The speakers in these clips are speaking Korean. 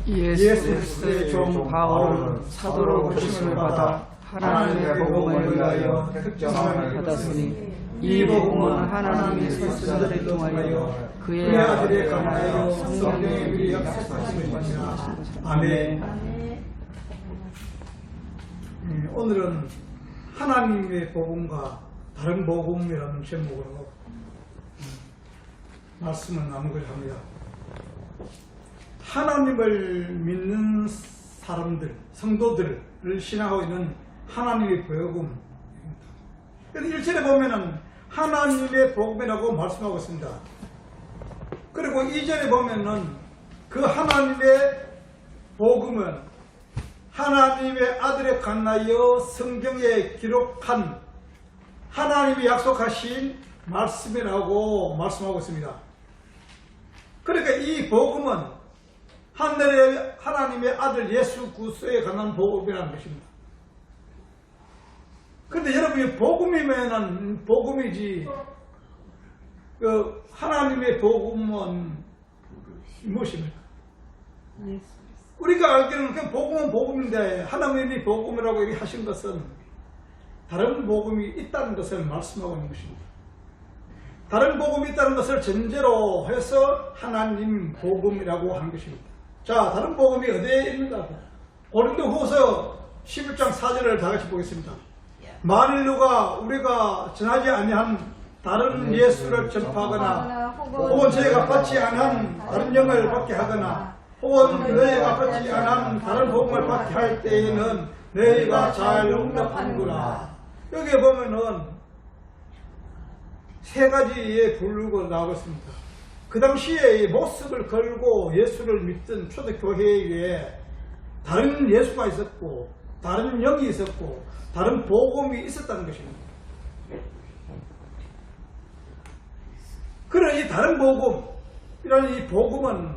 예수 그리스도의 종 바울은 사도로 부르심을 받아 하나님의 복음을 위하여 특정함을 받았으니 이 복음은 하나님이 선지자들을 통하여 그의 아들에 관하여 성경에 미리 약속하신 것이니라. 아멘. 오늘은 하나님의 복음과 다른 복음이라는 제목으로 말씀을 나누고자 합니다. 하나님을 믿는 사람들, 성도들을 신앙하고 있는 하나님의 복음. 그런데 1절에 보면은 하나님의 복음이라고 말씀하고 있습니다. 그리고 2절에 보면은 그 하나님의 복음은 하나님의 아들에 관하여 성경에 기록한 하나님이 약속하신 말씀이라고 말씀하고 있습니다. 그러니까 이 복음은 하늘의 하나님의 아들 예수 그리스도에 관한 복음이라는 것입니다. 그런데 여러분이 복음이면은 복음이지, 그 하나님의 복음은 무엇입니까? 우리가 알기로는 그 복음은 복음인데 하나님이 복음이라고 얘기하신 것은 다른 복음이 있다는 것을 말씀하고 있는 것입니다. 다른 복음이 있다는 것을 전제로 해서 하나님 복음이라고 한 것입니다. 자, 다른 복음이 어디에 있는가? 고린도후서 11장 4절을 다 같이 보겠습니다. 만일 누가 우리가 전하지 아니한 다른 예수를 전파하거나 혹은 저희가 받지 않은 다른 영을 받게 하거나 혹은 너희가 받지 않은 다른 복음을 받게 할 때에는 너희가 잘 응답하는구나. 여기에 보면은 세 가지의 분류가 나오고 있습니다. 그 당시에 모습을 걸고 예수를 믿던 초대교회에 다른 예수가 있었고 다른 영이 있었고 다른 복음이 있었다는 것입니다. 그런 이 다른 복음이라는 이 복음은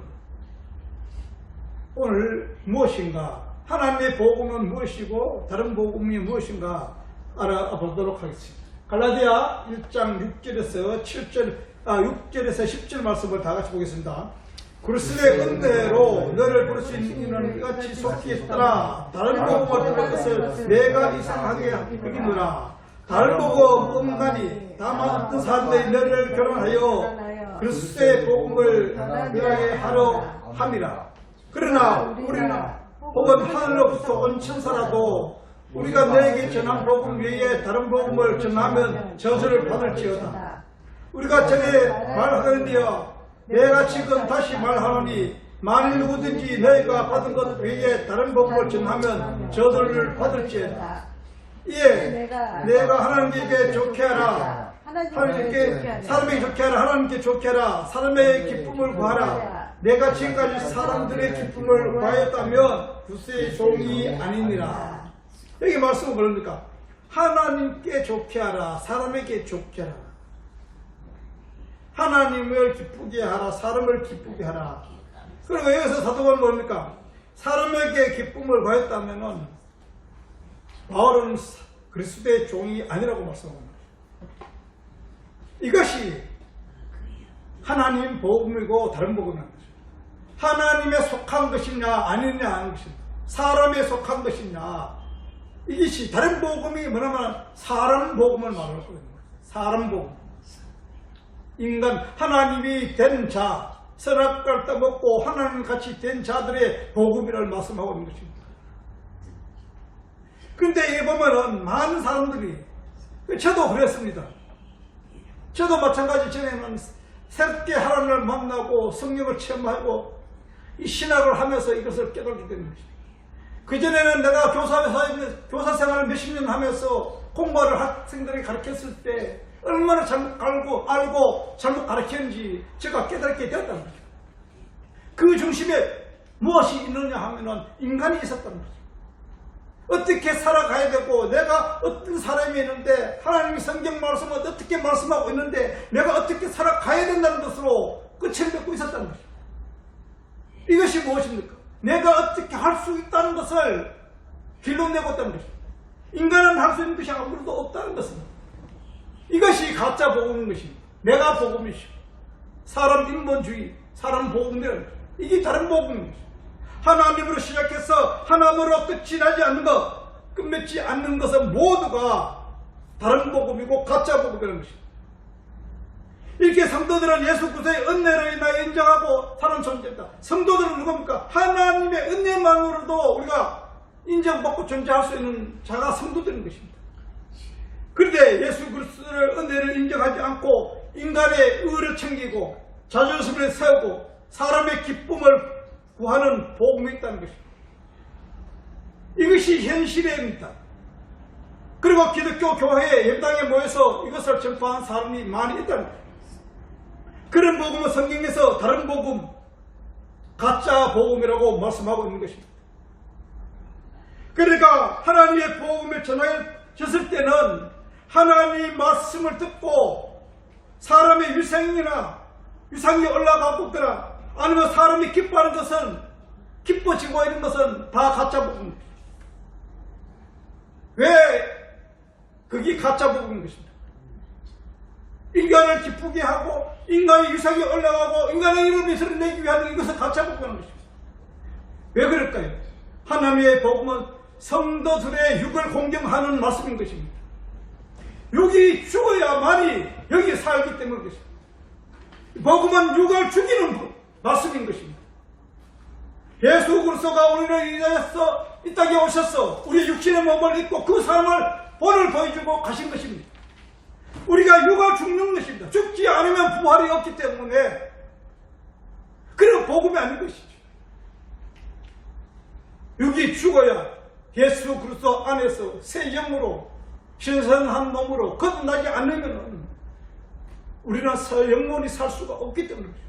오늘 무엇인가, 하나님의 복음은 무엇이고 다른 복음이 무엇인가 알아보도록 하겠습니다. 갈라디아 1장 6절에서 10절 말씀을 다 같이 보겠습니다. 그리스도의 은혜로 너를 부를 수 있는 이는 이같이 속히 있더라. 다른 복음을 듣는 것을 내가 이상하게 여기노라. 다른 복음 음간이 다만 어떤 사람들이 너를 결혼하여 그리스도의 복음을 그하게 하려 함이라. 그러나 우리는 혹은 하늘로부터 온 천사라도 우리가 너에게 전한 복음 외에 다른 복음을 전하면 저주를 받을지어다. 우리가 전에 말하거니와 내가 지금 다시 말하노니 만일 누구든지 너희가 받은 것 외에 다른 복음을 전하면 저주를 받을지어다. 예, 내가 하나님께 좋게 하라. 사람에게 좋게 하라. 하나님께 좋게 하라. 사람의 기쁨을 구하라. 내가 지금까지 사람들의 기쁨을 구하였다면 구세의 종이 아니니라. 여기 말씀은 뭐입니까? 하나님께 좋게 하라. 사람에게 좋게 하라. 하나님을 기쁘게 하라. 사람을 기쁘게 하라. 그리고 여기서 사도가 뭡니까? 사람에게 기쁨을 구했다면은 바울은 그리스도의 종이 아니라고 말씀합니다. 이것이 하나님 복음이고 다른 복음이라는 것입니다. 하나님에 속한 것이냐 아니냐 하는 것입니다. 사람에 속한 것이냐. 이것이 다른 복음이 뭐냐면 사람 복음을 말하는 거예요. 사람 복음. 인간, 하나님이 된 자, 선악과를 따먹고 하나님 같이 된 자들의 복음이라는 말씀하고 있는 것입니다. 그런데 이게 보면은 많은 사람들이, 저도 그랬습니다. 저도 마찬가지 전에는 새롭게 하나님을 만나고 성령을 체험하고 이 신학을 하면서 이것을 깨닫게 되는 것입니다. 그전에는 내가 교사 생활을 몇십 년 하면서 공부를 학생들에게 가르쳤을 때 얼마나 잘못 알고 잘못 가르쳤는지 제가 깨닫게 되었다는 거죠. 그 중심에 무엇이 있느냐 하면은 인간이 있었다는 거죠. 어떻게 살아가야 되고 내가 어떤 사람이 있는데 하나님이 성경 말씀을 어떻게 말씀하고 있는데 내가 어떻게 살아가야 된다는 것으로 끝을 맺고 있었다는 거죠. 이것이 무엇입니까? 내가 어떻게 할 수 있다는 것을 길러내고 있다는 것입니다. 인간은 할 수 있는 것이 아무것도 없다는 것입니다. 이것이 가짜 복음인 것입니다. 내가 복음이시오. 사람 인본주의, 사람 복음이라는 것입니다. 이게 다른 복음입니다. 하나님으로 시작해서 하나님으로 끝이 나지 않는 것, 끝맺지 않는 것은 모두가 다른 복음이고 가짜 복음이라는 것입니다. 이렇게 성도들은 예수 그리스도의 은혜로 인하여 인정하고 사는 존재입니다. 성도들은 누굽니까? 하나님의 은혜만으로도 우리가 인정받고 존재할 수 있는 자가 성도들인 것입니다. 그런데 예수 그리스도의 은혜를 인정하지 않고 인간의 의를 챙기고 자존심을 세우고 사람의 기쁨을 구하는 복음이 있다는 것입니다. 이것이 현실입니다. 그리고 기독교 교회의 예배당에 모여서 이것을 전파한 사람이 많이 있다는 것입니다. 그런 복음은 성경에서 다른 복음, 가짜 복음이라고 말씀하고 있는 것입니다. 그러니까 하나님의 복음을 전하였을 때는 하나님의 말씀을 듣고 사람의 위상이 올라가고 있거나 아니면 사람이 기뻐하는 것은 기뻐지고 있는 것은 다 가짜 복음입니다. 왜 그게 가짜 복음인 것입니다. 인간을 기쁘게 하고 인간의 위상이 올라가고 인간의 이름을 내기 위한 이것은 가짜 복음인 것입니다. 왜 그럴까요? 하나님의 복음은 성도들의 육을 공경하는 말씀인 것입니다. 육이 죽어야만이 여기에 살기 때문인 것입니다. 복음은 육을 죽이는 말씀인 것입니다. 예수 그리스도가 우리를 위하여서 이 땅에 오셔서 우리 육신의 몸을 입고 그 삶을 본을 보여주고 가신 것입니다. 우리가 육아 죽는 것입니다. 죽지 않으면 부활이 없기 때문에 그런 복음이 아닌 것이죠. 육이 죽어야 예수 그리스도 안에서 새 영으로 신선한 몸으로 거듭나지 않으면 우리는 새 영혼이 살 수가 없기 때문입니다.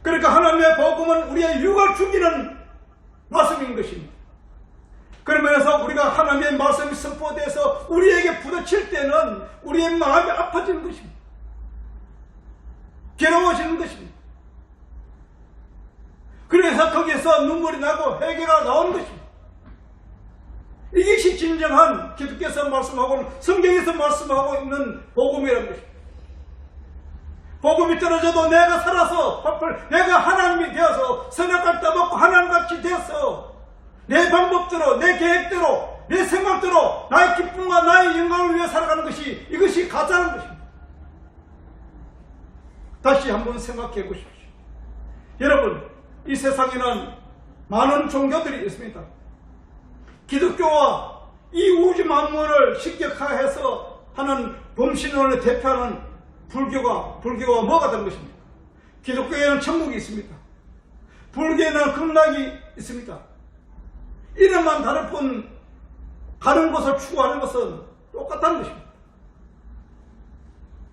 그러니까 하나님의 복음은 우리의 육을 죽이는 말씀인 것입니다. 그러면서 우리가 하나님의 말씀이 선포돼서 우리에게 부딪힐 때는 우리의 마음이 아파지는 것입니다. 괴로워지는 것입니다. 그래서 거기에서 눈물이 나고 회개가 나오는 것입니다. 이것이 진정한 기독교에서 말씀하고 성경에서 말씀하고 있는 복음이라는 것입니다. 복음이 떨어져도 내가 살아서 내가 하나님이 되어서 선악과를 따먹고 하나님같이 되어서 내 방법대로 내 계획대로 내 생각대로 나의 기쁨과 나의 영광을 위해 살아가는 것이 이것이 가짜는 것입니다. 다시 한번 생각해 보십시오. 여러분, 이 세상에는 많은 종교들이 있습니다. 기독교와 이 우주 만물을 신격화해서 하는 범신론을 대표하는 불교가 뭐가 되는 것입니까? 기독교에는 천국이 있습니다. 불교에는 극락이 있습니다. 이름만 다를 뿐 가는 곳을 추구하는 것은 똑같다는 것입니다.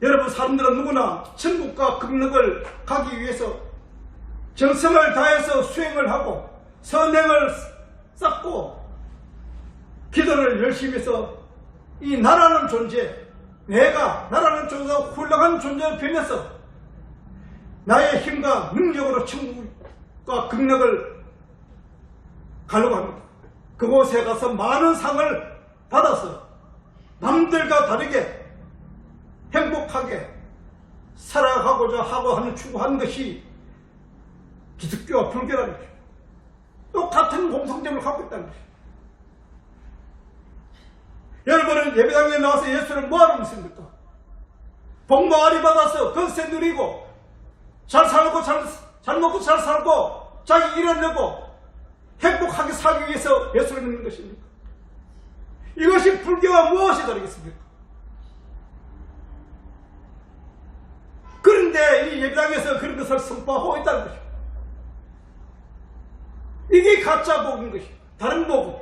여러분, 사람들은 누구나 천국과 극락을 가기 위해서 정성을 다해서 수행을 하고 선행을 쌓고 기도를 열심히 해서 이 나라는 존재, 나라는 존재가 훌륭한 존재를 변해서 나의 힘과 능력으로 천국과 극락을 가려고 합니다. 그곳에 가서 많은 상을 받아서 남들과 다르게 행복하게 살아가고자 하고 하는 추구하는 것이 기독교와 불교라는 것입니다. 똑같은 공통점을 갖고 있다는 것입니다. 여러분은 예배당에 나와서 예수를 뭐하러 믿습니까? 복마을이 받아서 건세 누리고 잘 살고 잘 먹고 잘 살고 자기 일을 내고 행복하게 살기 위해서 예수를 믿는 것입니까? 이것이 불교와 무엇이 다르겠습니까? 그런데 이 예배당에서 그런 것을 선포하고 있다는 것입니다. 이게 가짜 복음인 것입니다. 다른 복음,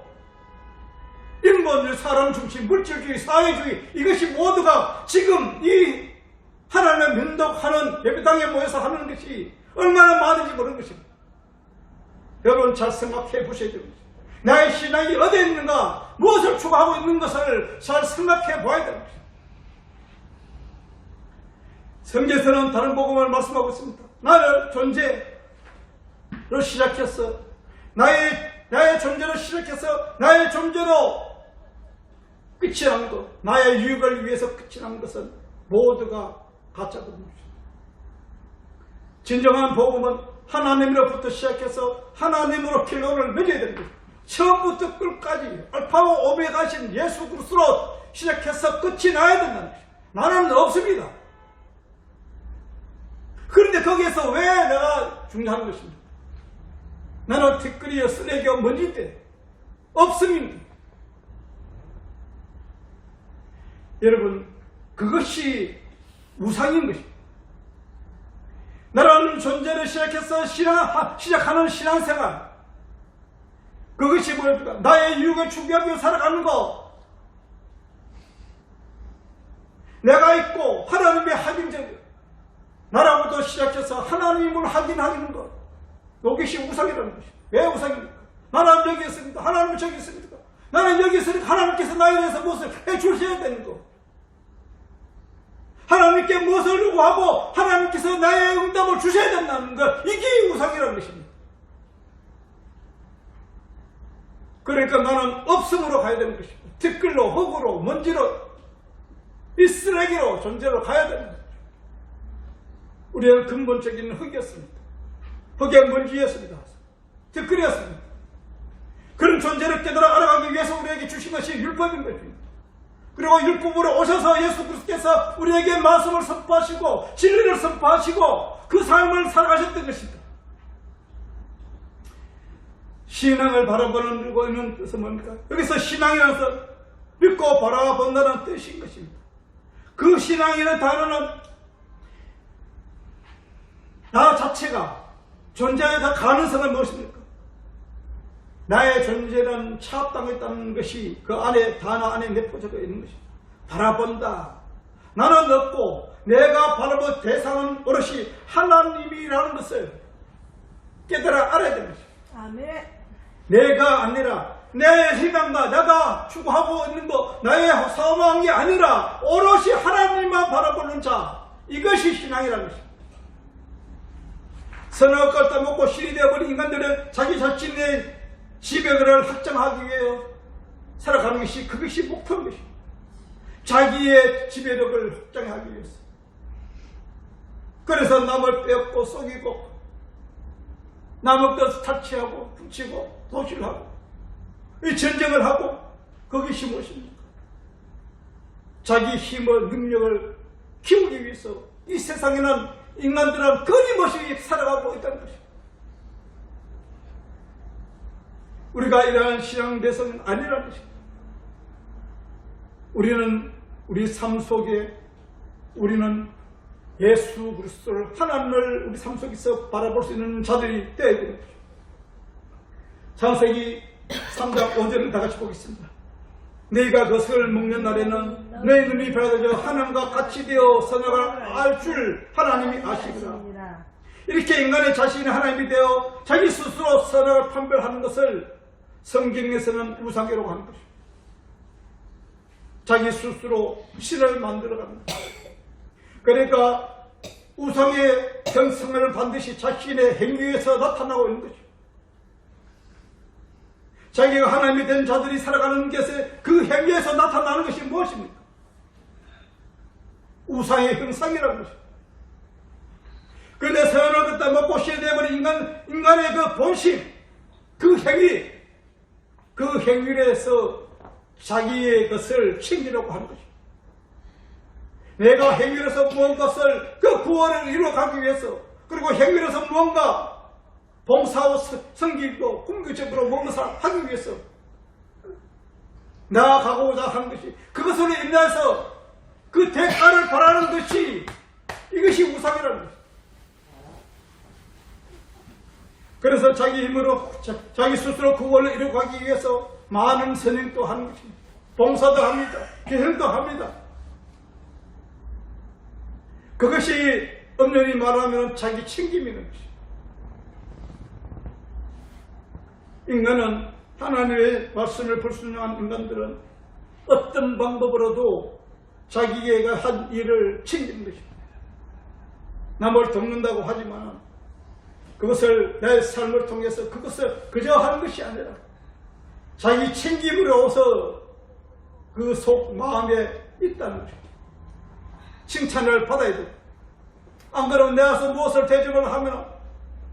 인본주의, 사람 중심, 물질주의, 사회주의, 이것이 모두가 지금 이 하나님을 면도하는 예배당에 모여서 하는 것이 얼마나 많은지 모르는 것입니다. 여러분, 잘 생각해 보셔야 됩니다. 나의 신앙이 어디에 있는가, 무엇을 추구하고 있는 것을 잘 생각해 봐야 됩니다. 성경에서는 다른 복음을 말씀하고 있습니다. 나를 존재로 시작해서 나의 존재로 시작해서 나의 존재로 끝이 난 것, 나의 유익을 위해서 끝이 난 것은 모두가 가짜 복음입니다. 진정한 복음은 하나님으로부터 시작해서 하나님으로 결론을 맺어야 되는 거예요. 처음부터 끝까지 알파와 오메가신 예수 그리스도로 시작해서 끝이 나야 된다는 거예요. 나는 없습니다. 그런데 거기에서 왜 내가 중요한 것입니까? 나는 티끌이여 쓰레기와 먼지인데 없음입니다. 여러분, 그것이 우상인 것입니다. 나라는 존재를 시작해서 시작하는 신앙생활, 그것이 뭐입니까? 나의 유익을 추구하며 살아가는 것, 내가 있고 하나님의 확인적 나라부터 시작해서 하나님을 확인하는 것, 이것이 우상이라는 것입니다. 왜 우상입니까? 나는 여기 있습니다. 하나님은 저기 있습니다. 나는 여기 있으니까 하나님께서 나에 대해서 무엇을 해주셔야 되는 것, 하나님께 무엇을 요구하고 하나님께서 나의 응답을 주셔야 된다는 것, 이게 우상이라는 것입니다. 그러니까 나는 없음으로 가야 되는 것입니다. 티끌로, 흙으로, 먼지로, 이 쓰레기로 존재로 가야 되는 것입니다. 우리는 근본적인 흙이었습니다. 흙의 먼지였습니다. 티끌이었습니다. 그런 존재를 깨달아 알아가기 위해서 우리에게 주신 것이 율법인 것입니다. 그리고 율법으로 오셔서 예수 그리스도께서 우리에게 말씀을 선포하시고 진리를 선포하시고 그 삶을 살아가셨던 것입니다. 신앙을 바라보는 이유는 뜻은 뭡니까? 여기서 신앙이라는 것은 믿고 바라본다는 뜻인 것입니다. 그 신앙이라는 단어는 나 자체가 존재의 가능성은 무엇입니까? 나의 존재는 차압당했다는 것이 그 안에 단어 안에 내포되어 있는 것입니다. 바라본다. 나는 없고 내가 바라볼 대상은 오롯이 하나님이라는 것을 깨달아 알아야 되는 것입니다. 아멘. 내가 아니라 내 희망과 내가 추구하고 있는 것, 나의 사모한 게 아니라 오롯이 하나님만 바라보는 자, 이것이 신앙이라는 것입니다. 선을 걷다 먹고 실이 되어버린 인간들은 자기 자신의 지배를 확정하기 위해 살아가는 것이 그것이 목표인 것입니다. 자기의 지배력을 확정하기 위해서. 그래서 남을 빼앗고 속이고 남의 것을 탈취하고 훔치고 도질하고 이 전쟁을 하고 그것이 무엇입니까? 자기 힘을 능력을 키우기 위해서 이 세상에는 인간들은 끊임없이 살아가고 있다는 것입니다. 우리가 이러한 신앙 대성은 아니라는 것입니다. 우리는 우리 삶 속에 우리는 예수 그리스도를 하나님을 우리 삶 속에서 바라볼 수 있는 자들이 되어야 되는 것입니다. 창세기 3장 5절을 다 같이 보겠습니다. 너희가 그것을 먹는 날에는 너희 눈이 밝아져 하나님과 같이 되어 선악을 알 줄 하나님이 아시리라. 이렇게 인간의 자신이 하나님이 되어 자기 스스로 선악을 판별하는 것을 성경에서는 우상이라고 하는 것입니다. 자기 스스로 신을 만들어가는 것입니다. 그러니까 우상의 형성을 반드시 자신의 행위에서 나타나고 있는 것입니다. 자기가 하나님이 된 자들이 살아가는 것에 그 행위에서 나타나는 것이 무엇입니까? 우상의 형상이라는 것입니다. 그런데 선을 걷다 먹고 쉬어야 되어버린 인간의 그 본심, 그 행위, 그 행위를 해서 자기의 것을 챙기려고 하는 것입니다. 내가 행위로서 무언가를 그 구원을 이루어가기 위해서, 그리고 행위로서 무언가 봉사하고 섬기고 궁극적으로 무엇을 하기 위해서 나아가고자 하는 것이, 그것으로 인해서 그 대가를 바라는 것이, 이것이 우상이라는 것입니다. 그래서 자기 힘으로 자기 스스로 구원을 이루어가기 위해서 많은 선행도 하는 것입니다. 봉사도 합니다. 기행도 합니다. 그것이 엄연히 말하면 자기 챙김이라는 것입니다. 인간은 하나님의 말씀을 불순종한 인간들은 어떤 방법으로도 자기가 한 일을 챙기는 것입니다. 남을 돕는다고 하지만 그것을 내 삶을 통해서 그것을 그저 하는 것이 아니라 자기 챙김으로서 그 속 마음에 있다는 것입니다. 칭찬을 받아야 됩니다. 안 그러면 내가서 무엇을 대접을 하면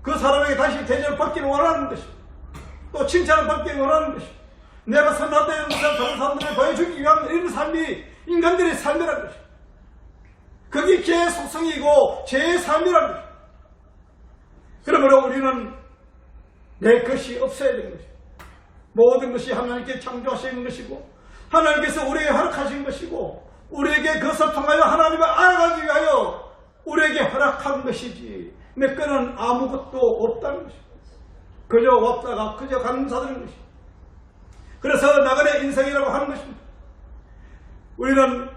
그 사람에게 다시 대접을 받기를 원하는 것이고 또 칭찬을 받기를 원하는 것이고 내가 선하다는 것을 다른 사람들에 보여주기 위한 이런 삶이 인간들의 삶이라는 것이고 그게 제 속성이고 제 삶이라는 것이고 그러므로 우리는 내 것이 없어야 되는 것이고 모든 것이 하나님께 창조하신 것이고 하나님께서 우리에게 허락하신 것이고 우리에게 그것을 통하여 하나님을 알아가기 위하여 우리에게 허락한 것이지 내 거는 아무것도 없다는 것이고 그저 왔다가 그저 감사드리는 것이고 그래서 나그네 인생이라고 하는 것입니다. 우리는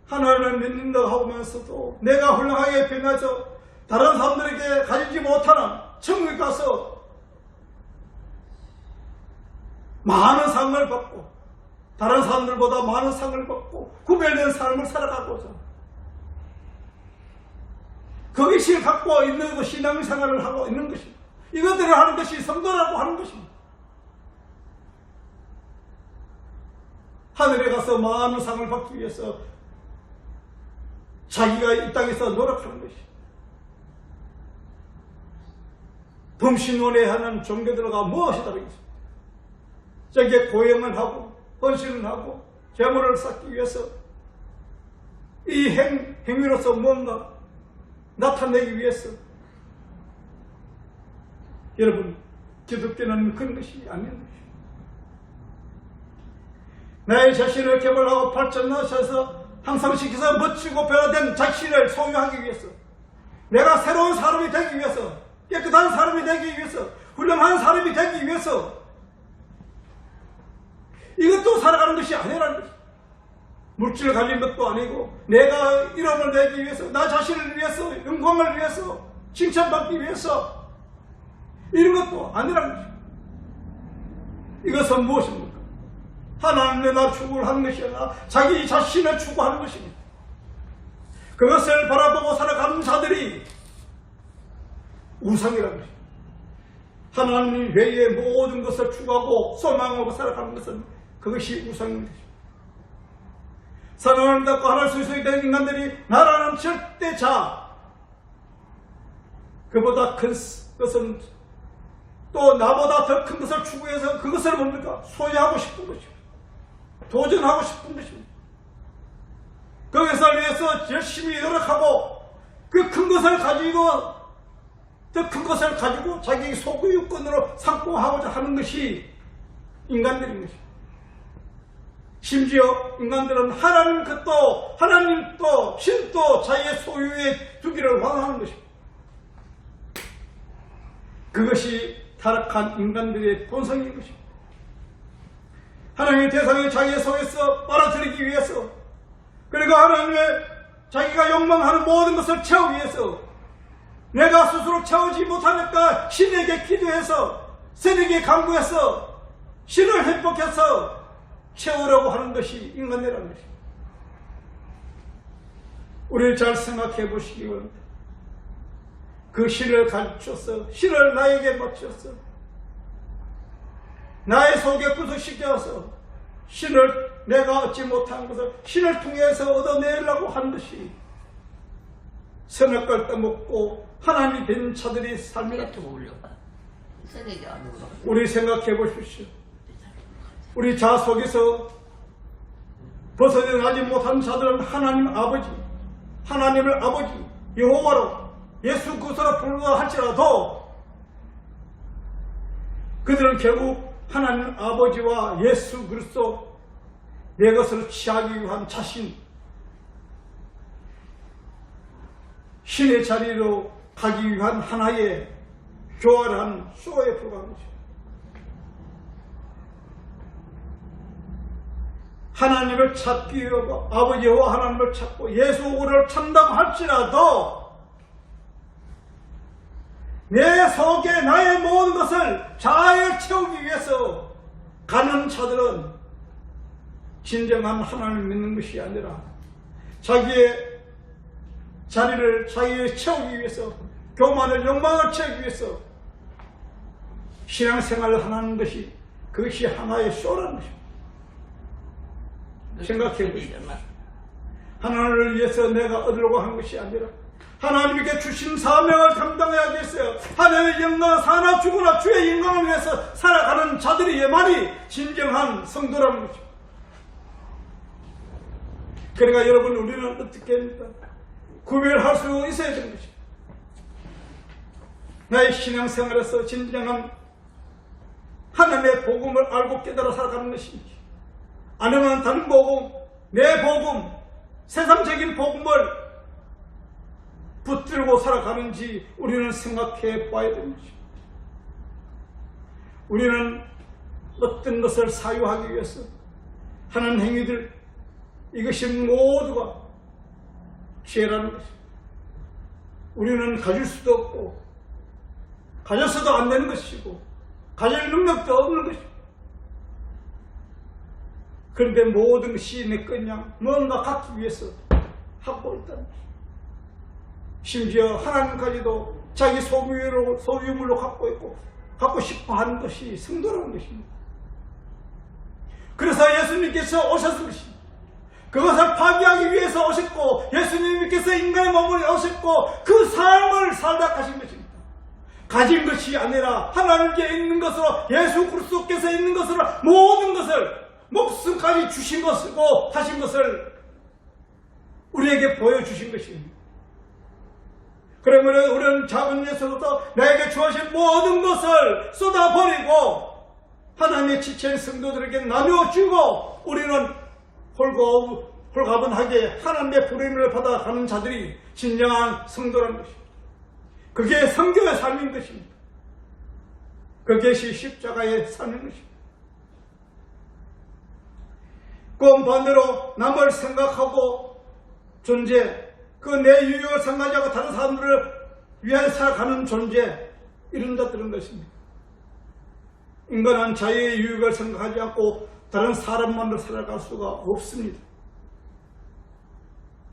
하나님을 믿는다고 하면서도 내가 훌륭하게 변해서 다른 사람들에게 가지지 못하는 천국에 가서 많은 상을 받고 다른 사람들보다 많은 상을 받고 구별된 삶을 살아가고자 그것이 갖고 있는 것 신앙생활을 하고 있는 것입니다. 이것들을 하는 것이 성도라고 하는 것입니다. 하늘에 가서 많은 상을 받기 위해서 자기가 이 땅에서 노력하는 것입니다. 범신원회하는 종교들과 무엇이 다르겠습니까? 저게 고행을 하고 헌신을 하고 재물을 쌓기 위해서 이 행위로서 뭔가 나타내기 위해서 여러분 기독교는 그런 것이 아닌 것입니다. 나의 자신을 개발하고 발전하셔서 향상시켜서 멋지고 변화된 자신을 소유하기 위해서 내가 새로운 사람이 되기 위해서 깨끗한 사람이 되기 위해서 훌륭한 사람이 되기 위해서 이것도 살아가는 것이 아니라는 것입니다. 물질을 가진 것도 아니고 내가 이름을 내기 위해서 나 자신을 위해서 영광을 위해서 칭찬받기 위해서 이런 것도 아니라는 것입니다. 이것은 무엇입니까? 하나님의 나 추구를 하는 것이 아니라 자기 자신을 추구하는 것입니다. 그것을 바라보고 살아가는 자들이 우상이라는 것입니다. 하나님 외에 모든 것을 추구하고 소망하고 살아가는 것은 그것이 우상인 것입니다. 사랑을 닫고 하나를 수수하게 된 인간들이 나라는 절대자 그보다 큰 것은 또 나보다 더 큰 것을 추구해서 그것을 뭡니까? 소유하고 싶은 것입니다. 도전하고 싶은 것입니다. 그것을 위해서 열심히 노력하고 그 큰 것을 가지고 더 큰 것을 가지고 자기 소유권으로 삼고 하고자 하는 것이 인간들인 것입니다. 심지어 인간들은 하나님 것도 하나님도 신도 자기의 소유에 두기를 원하는 것입니다. 그것이 타락한 인간들의 본성인 것입니다. 하나님의 대상을 자기의 속에서 빨아들이기 위해서 그리고 하나님의 자기가 욕망하는 모든 것을 채우기 위해서 내가 스스로 채우지 못하니까 신에게 기도해서 신에게 간구해서 신을 회복해서 채우려고 하는 것이 인간이라는 것입니다. 우리를 잘 생각해 보시기 바랍니다. 그 신을 가르쳐서 신을 나에게 맞춰서 나의 속에 구속시켜서 신을 내가 얻지 못한 것을 신을 통해서 얻어내려고 하는 것이 선악과를 떠먹고 하나님이 된 자들의 삶이라. 우리 생각해 보십시오. 우리 자 속에서 벗어나지 못한 자들은 하나님 아버지, 하나님을 아버지 여호와로 예수 그리스도로 부르다 할지라도 그들은 결국 하나님 아버지와 예수 그리스도 내 것을 취하기 위한 자신 신의 자리로 가기 위한 하나의 교활한 쇼에 불과한 것입니다. 하나님을 찾기 위하고 아버지와 하나님을 찾고 예수를 찾는다고 할지라도 내 속에 나의 모든 것을 잘 채우기 위해서 가는 자들은 진정한 하나님을 믿는 것이 아니라 자기의 자리를 자기의 채우기 위해서 교만을 욕망을 채우기 위해서 신앙생활을 하는 것이 그것이 하나의 쇼라는 것입니다. 생각해 보시죠. 하나님을 위해서 내가 얻으려고 하는 것이 아니라 하나님께 주신 사명을 감당해야겠어요. 하나님의 영광 사나 죽으나 주의 영광을 위해서 살아가는 자들이야만이 진정한 성도라는 거죠. 그러니까 여러분, 우리는 어떻게 합니까? 구별할 수 있어야 되는 것입니다. 나의 신앙생활에서 진정한 하나님의 복음을 알고 깨달아 살아가는 것인지, 아니면 다른 복음, 내 복음, 세상적인 복음을 붙들고 살아가는지 우리는 생각해 봐야 되는 것입니다. 우리는 어떤 것을 사유하기 위해서 하는 행위들, 이것이 모두가 죄라는 것입니다. 우리는 가질 수도 없고 가져서도 안 되는 것이고 가질 능력도 없는 것입니다. 그런데 모든 것이 내 것냥 뭔가 갖기 위해서 하고 있다는 것입니다. 심지어 하나님까지도 자기 소유물로 갖고 있고 갖고 싶어 하는 것이 성도라는 것입니다. 그래서 예수님께서 오셨을 것입니다. 그것을 파괴하기 위해서 오셨고, 예수님께서 인간의 몸을 오셨고 그 삶을 살다 가신 것입니다. 가진 것이 아니라 하나님께 있는 것으로, 예수 그리스도께서 있는 것으로 모든 것을 목숨까지 주신 것이고 하신 것을 우리에게 보여주신 것입니다. 그러면 우리는 작은 예수로부터 나에게 주어진 모든 것을 쏟아버리고 하나님의 지체인 성도들에게 나누어주고 우리는 홀가분하게 하나님의 부름을 받아가는 자들이 진정한 성도라는 것입니다. 그게 성교의 삶인 것입니다. 그것이 십자가의 삶인 것입니다. 그 반대로 남을 생각하고 존재, 그 내 유익을 생각하지 않고 다른 사람들을 위하여 살아가는 존재, 이런 자들은 것입니다. 인간은 자기의 유익을 생각하지 않고 다른 사람만으로 살아갈 수가 없습니다.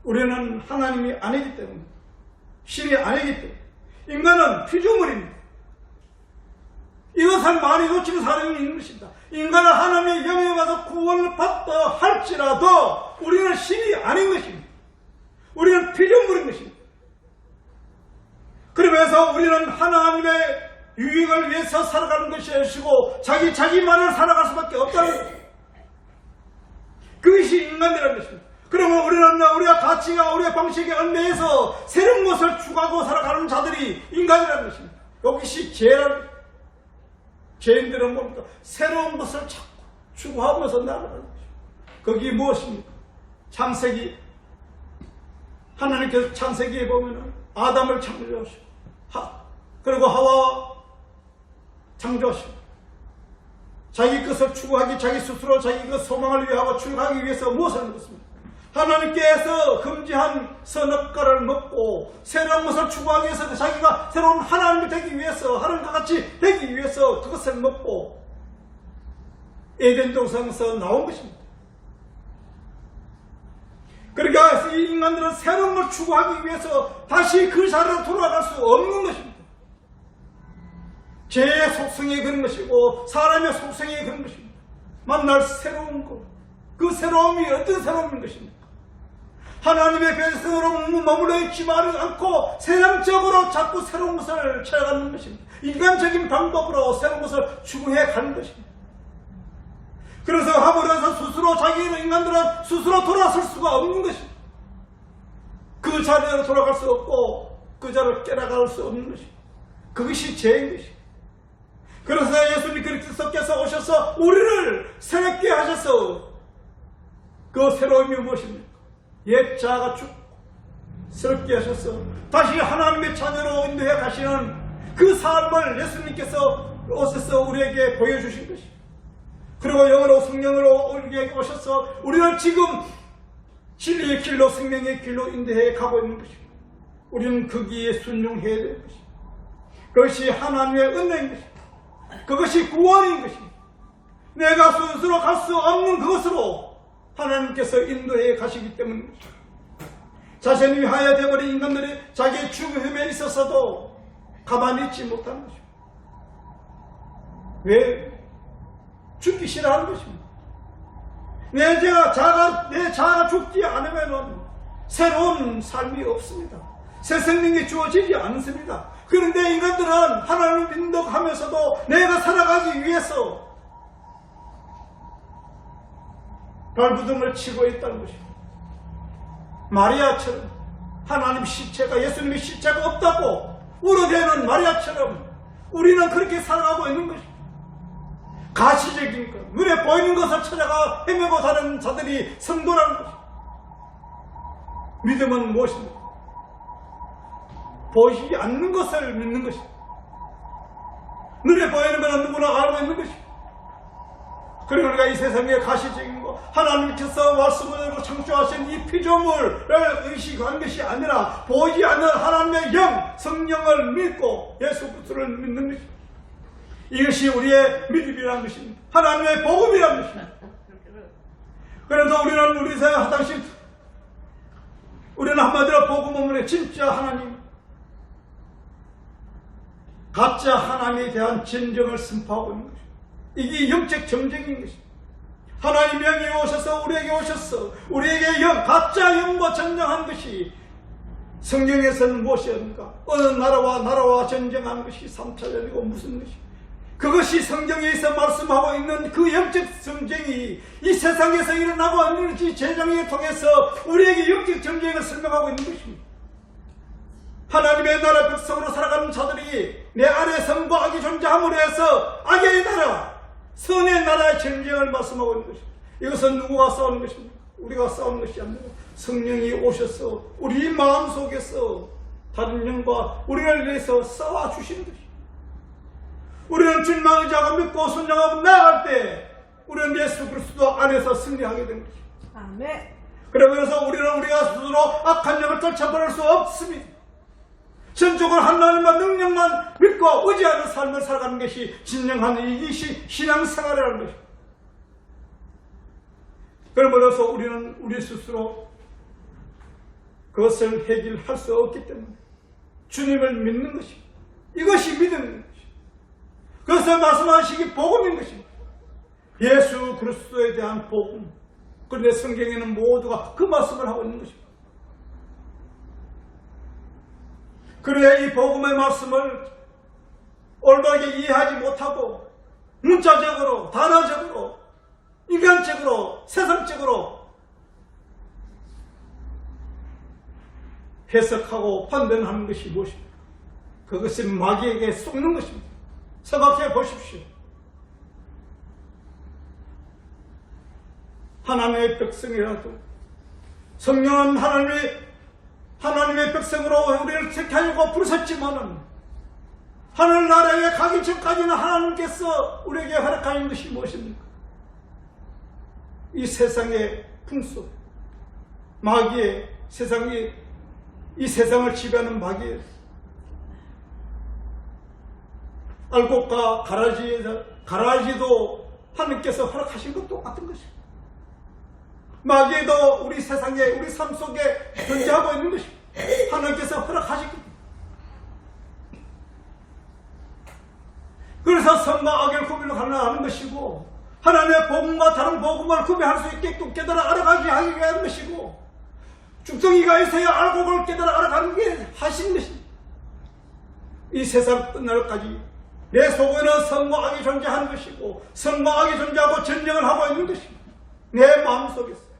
우리는 하나님이 아니기 때문에, 신이 아니기 때문에, 인간은 피조물입니다. 이것을 많이 놓치는 사람이 있는 것입니다. 인간은 하나님의 영에 와서 구원을 받다 할지라도 우리는 신이 아닌 것입니다. 우리는 피조물인 것입니다. 그러면서 우리는 하나님의 유익을 위해서 살아가는 것이 아니고 자기만을 살아갈 수밖에 없다는 것입니다. 그것이 인간이라는 것입니다. 그러면 우리가 가치가 우리의 방식에 얽매여서 새로운 것을 추구하고 살아가는 자들이 인간이라는 것입니다. 이것이 죄라는 것입니다. 죄인들은 뭡니까? 새로운 것을 자꾸 추구하면서 나아가는 것입니다. 그게 무엇입니까? 창세기, 하나님께서 창세기에 보면 아담을 창조하시고 그리고 하와 창조하시고 자기 것을 추구하기, 자기 스스로 자기 것 소망을 위하고 추구하기 위해서 무엇을 하는 것입니까? 하나님께서 금지한 선악과를 먹고 새로운 것을 추구하기 위해서 자기가 새로운 하나님이 되기 위해서, 하나님과 같이 되기 위해서 그것을 먹고 에덴 동산에서 나온 것입니다. 그러니까 이 인간들은 새로운 걸 추구하기 위해서 다시 그 자리로 돌아갈 수 없는 것입니다. 죄의 속성이 그런 것이고 사람의 속성이 그런 것입니다. 만날 새로운 것, 그 새로움이 어떤 새로움인 것입니까? 하나님의 백성으로 머물러 있지 않고 세상적으로 자꾸 새로운 것을 찾아가는 것입니다. 인간적인 방법으로 새로운 것을 추구해 가는 것입니다. 그래서 하물어서 스스로 자기는 인간들은 스스로 돌아설 수가 없는 것입니다. 그 자리로 돌아갈 수 없고 그 자리를 깨나갈 수 없는 것입니다. 그것이 죄인 것입니다. 그래서 예수님 그리스도께서 오셔서 우리를 새롭게 하셔서 그 새로움이 무엇입니까? 옛 자아가 죽고 새롭게 하셔서 다시 하나님의 자녀로 인도해 가시는 그 삶을 예수님께서 오셔서 우리에게 보여주신 것입니다. 그리고 영으로 성령으로 우리에게 오셔서 우리는 지금 진리의 길로 생명의 길로 인도해 가고 있는 것입니다. 우리는 거기에 순종해야 될 것입니다. 그것이 하나님의 은혜인 것입니다. 그것이 구원인 것입니다. 내가 스스로 갈 수 없는 그것으로 하나님께서 인도해 가시기 때문입니다. 자신이 하여 되어버린 인간들이 자기의 죽음에 있어서도 가만히 있지 못하는 것입니다. 왜? 죽기 싫어하는 것입니다. 내 자아가 죽지 않으면 새로운 삶이 없습니다. 새 생명이 주어지지 않습니다. 그런데 인간들은 하나님을 믿는다고 하면서도 내가 살아가기 위해서 발부둥을 치고 있다는 것입니다. 마리아처럼 하나님 시체가, 예수님의 시체가 없다고 울어대는 마리아처럼 우리는 그렇게 살아가고 있는 것입니다. 가시적인 것, 눈에 보이는 것을 찾아가 헤매고 사는 자들이 성도라는 것입니다. 믿음은 무엇입니까? 보이지 않는 것을 믿는 것입니다. 눈에 보이는 것은 누구나 알고 있는 것입니다. 그리고 우리가 이 세상에 가시적인 것, 하나님께서 말씀으로 창조하신 이 피조물을 의식한 것이 아니라 보이지 않는 하나님의 영, 성령을 믿고 예수 그리스도를 믿는 것입니다. 이것이 우리의 믿음이라는 것입니다. 하나님의 복음이라는 것입니다. 그래서 우리는 한마디로 복음은 진짜 하나님, 가짜 하나님에 대한 진정을 선포하고 있는 것입니다. 이게 영적 정쟁인 것입니다. 하나님 영이 오셔서 우리에게 오셔서 우리에게 가짜 영과 전쟁한 것이 성경에서는 무엇이었는가? 어느 나라와 전쟁하는 것이 3차전이고 무슨 것이? 그것이 성경에서 말씀하고 있는 그 영적 전쟁이 이 세상에서 일어나고 있는 이 제정을 통해서 우리에게 영적 전쟁을 설명하고 있는 것입니다. 하나님의 나라 백성으로 살아가는 자들이 내 안에 선과 악이 존재함으로 해서 악의 나라, 선의 나라의 전쟁을 말씀하고 있는 것입니다. 이것은 누구가 싸우는 것입니까? 우리가 싸우는 것이 아니라 성령이 오셔서 우리 마음속에서 다른 영과 우리를 위해서 싸워주시는 것입니다. 우리는 주님만 의지하고 믿고 순종하고 나아갈 때 우리는 예수 그리스도 안에서 승리하게 된 것입니다. 아멘. 그래서 우리가 스스로 악한 영을 떨쳐버릴 수 없습니다. 전적으로 하나님만 능력만 믿고 의지하는 삶을 살아가는 것이 진정한 이것이 신앙생활이라는 것입니다. 그러므로서 우리는 우리 스스로 그것을 해결할 수 없기 때문에 주님을 믿는 것입니다. 이것이 믿음입니다. 그것을 말씀하시기 복음인 것입니다. 예수 그리스도에 대한 복음. 그런데 성경에는 모두가 그 말씀을 하고 있는 것입니다. 그래야 이 복음의 말씀을 올바르게 이해하지 못하고 문자적으로, 단어적으로, 인간적으로, 세상적으로 해석하고 판단하는 것이 무엇입니까? 그것은 마귀에게 속는 것입니다. 생각해 보십시오. 하나님의 백성이라도 성령은 하나님의 백성으로 우리를 택하려고 부르셨지만은 하늘나라에 가기 전까지는 하나님께서 우리에게 허락하는 것이 무엇입니까? 이 세상의 풍속, 마귀의 이 세상을 지배하는 마귀의 알곡과 가라지도 하나님께서 허락하신 것 똑같은 것입니다. 마귀도 우리 세상에, 우리 삶 속에 존재하고 있는 것입니다. 하나님께서 허락하신 겁니다. 그래서 선과 악을 구별하는 것이고 하나님의 복음과 다른 복음을 구별할 수 있게끔 깨달아 알아가게 하기 위한 것이고 죽덩이가 있어야 알곡을 깨달아 알아가는 게 하신 것입니다. 이 세상 끝날까지 내 속에는 선과 악이 존재하는 것이고 선과 악이 존재하고 전쟁을 하고 있는 것입니다. 내 마음속에서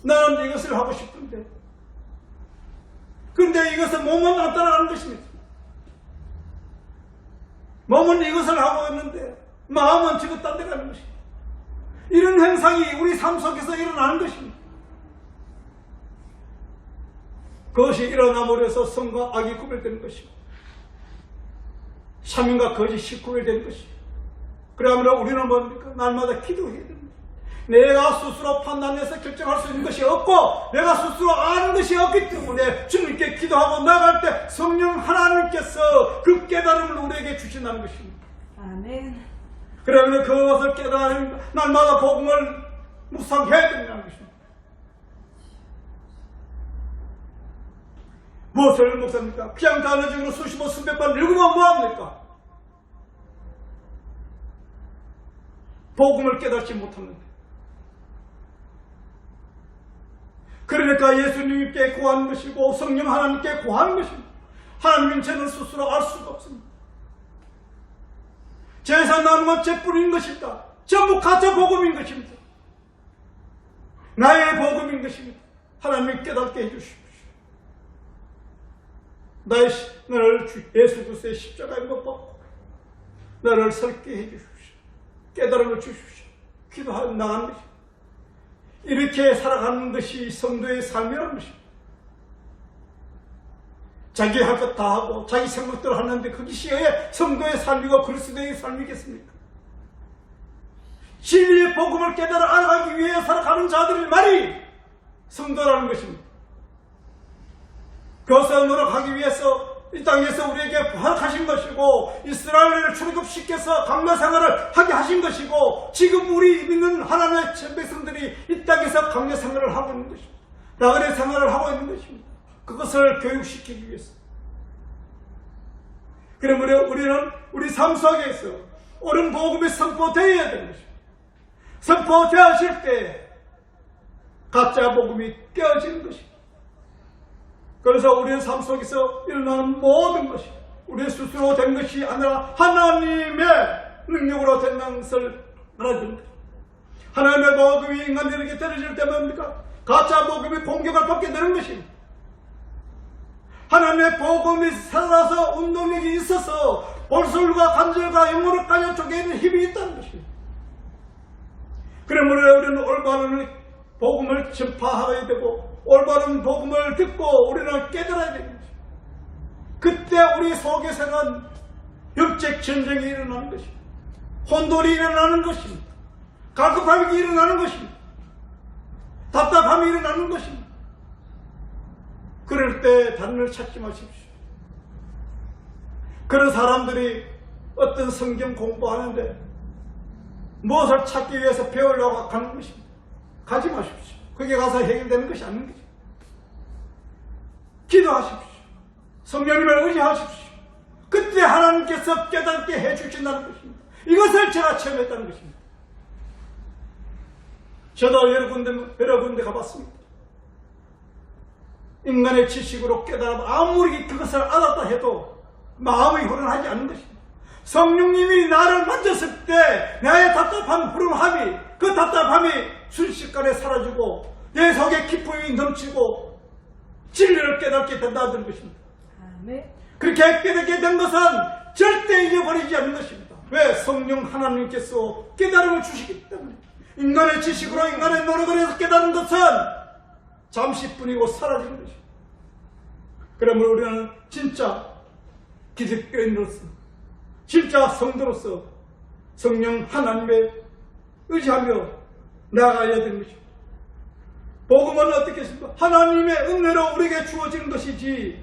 나는 이것을 하고 싶은데 그런데 이것은 몸은 안 따라가는 것입니다. 몸은 이것을 하고 있는데 마음은 지금 딴 데 가는 것입니다. 이런 현상이 우리 삶 속에서 일어나는 것입니다. 그것이 일어남으로 해서 선과 악이 구별되는 것입니다. 참인과 거짓이 구별되는 것입니다. 그러므로 우리는 뭡니까? 날마다 기도해야 됩니다. 내가 스스로 판단해서 결정할 수 있는 것이 없고 내가 스스로 아는 것이 없기 때문에 주님께 기도하고 나갈 때 성령 하나님께서 그 깨달음을 우리에게 주신다는 것입니다. 아멘. 그러면 그것을 깨달으면 날마다 복음을 묵상해야 된다는 것입니다. 무엇을 묵상합니까? 그냥 단어적으로 수십 번 수백 번 읽으면 뭐합니까? 복음을 깨닫지 못합니다. 그래 그러니까 예수님께 구하는 것이고 성령 하나님께 구하는 것입니다. 하나님은 저는 스스로 알 수가 없습니다. 제사 나누는 건 제뿐인 것입니다. 전부 가짜 복음인 것입니다. 나의 복음인 것입니다. 하나님 깨닫게 해주십시오. 나를 예수 그리스도의 십자가에 못 박고 나를 설게 해주십시오. 깨달음을 주십시오. 기도하며 나가는 것입니다. 이렇게 살아가는 것이 성도의 삶이라는 것입니다. 자기 할 것 다 하고 자기 생각대로 하는데 그것이 성도의 삶이고 그리스도의 삶이겠습니까? 진리의 복음을 깨달아 알아가기 위해 살아가는 자들의 말이 성도라는 것입니다. 그것을 노력하기 위해서 이 땅에서 우리에게 부활하신 것이고 이스라엘을 출애굽시켜서 강나 생활을 하게 하신 것이고 지금 우리 믿는 하나님의 백성들이 이 땅에서 강나 생활을 하고 있는 것입니다. 나그네 생활을 하고 있는 것입니다. 그것을 교육시키기 위해서. 그러므로 우리는 우리 삶 속에서 옳은 복음이 선포되어야 되는 것입니다. 선포되어질 때 가짜 복음이 깨어지는 것입니다. 그래서 우리의 삶 속에서 일어나는 모든 것이 우리 스스로 된 것이 아니라 하나님의 능력으로 된 것을 알아야 됩니다. 하나님의 복음이 인간들에게 떨어질 때 뭡니까? 가짜 복음이 공격을 받게 되는 것입니다. 하나님의 복음이 살아서 운동력이 있어서 볼술과 관절과 영혼을 까져 쪼개는 힘이 있다는 것입니다. 그러므로 우리는 올바른 복음을 전파하여야 되고 올바른 복음을 듣고 우리는 깨달아야 되는 것입니다. 그때 우리 속에서는 영적 전쟁이 일어나는 것입니다. 혼돈이 일어나는 것입니다. 갈급함이 일어나는 것입니다. 답답함이 일어나는 것입니다. 그럴 때 다른 걸 찾지 마십시오. 그런 사람들이 어떤 성경 공부하는데 무엇을 찾기 위해서 배우려고 가는 것입니다. 가지 마십시오. 거기에 가서 해결되는 것이 아닌 거죠. 기도하십시오. 성령님을 의지하십시오. 그때 하나님께서 깨닫게 해주신다는 것입니다. 이것을 제가 체험했다는 것입니다. 저도 여러 군데 가봤습니다. 인간의 지식으로 깨달아 아무리 그것을 알았다 해도 마음이 후련하지 않는 것입니다. 성령님이 나를 만졌을 때 나의 답답한 불안함이 그 답답함이 순식간에 사라지고 내 속에 기쁨이 넘치고 진리를 깨닫게 된다는 것입니다. 아멘. 그렇게 깨닫게 된 것은 절대 잊어버리지 않는 것입니다. 왜? 성령 하나님께서 깨달음을 주시기 때문에. 인간의 지식으로 인간의 노력을 해서 깨닫는 것은 잠시뿐이고 사라지는 것입니다. 그러므로 우리는 진짜 기독교인으로서 진짜 성도로서 성령 하나님의 의지하며 나아가야 되는 것입니다. 복음은 어떻게 했습니까? 하나님의 은혜로 우리에게 주어지는 것이지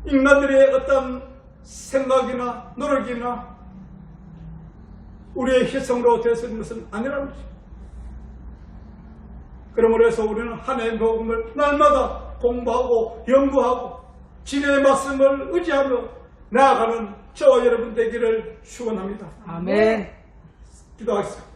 인간들의 어떤 생각이나 노력이나 우리의 희생으로 되어지는 것은 아니라는 것입니다. 그러므로 해서 우리는 하나님의 복음을 날마다 공부하고 연구하고 진리의 말씀을 의지하며 나아가는 저와 여러분 되기를 축원합니다. 아멘. 기도하겠습니다.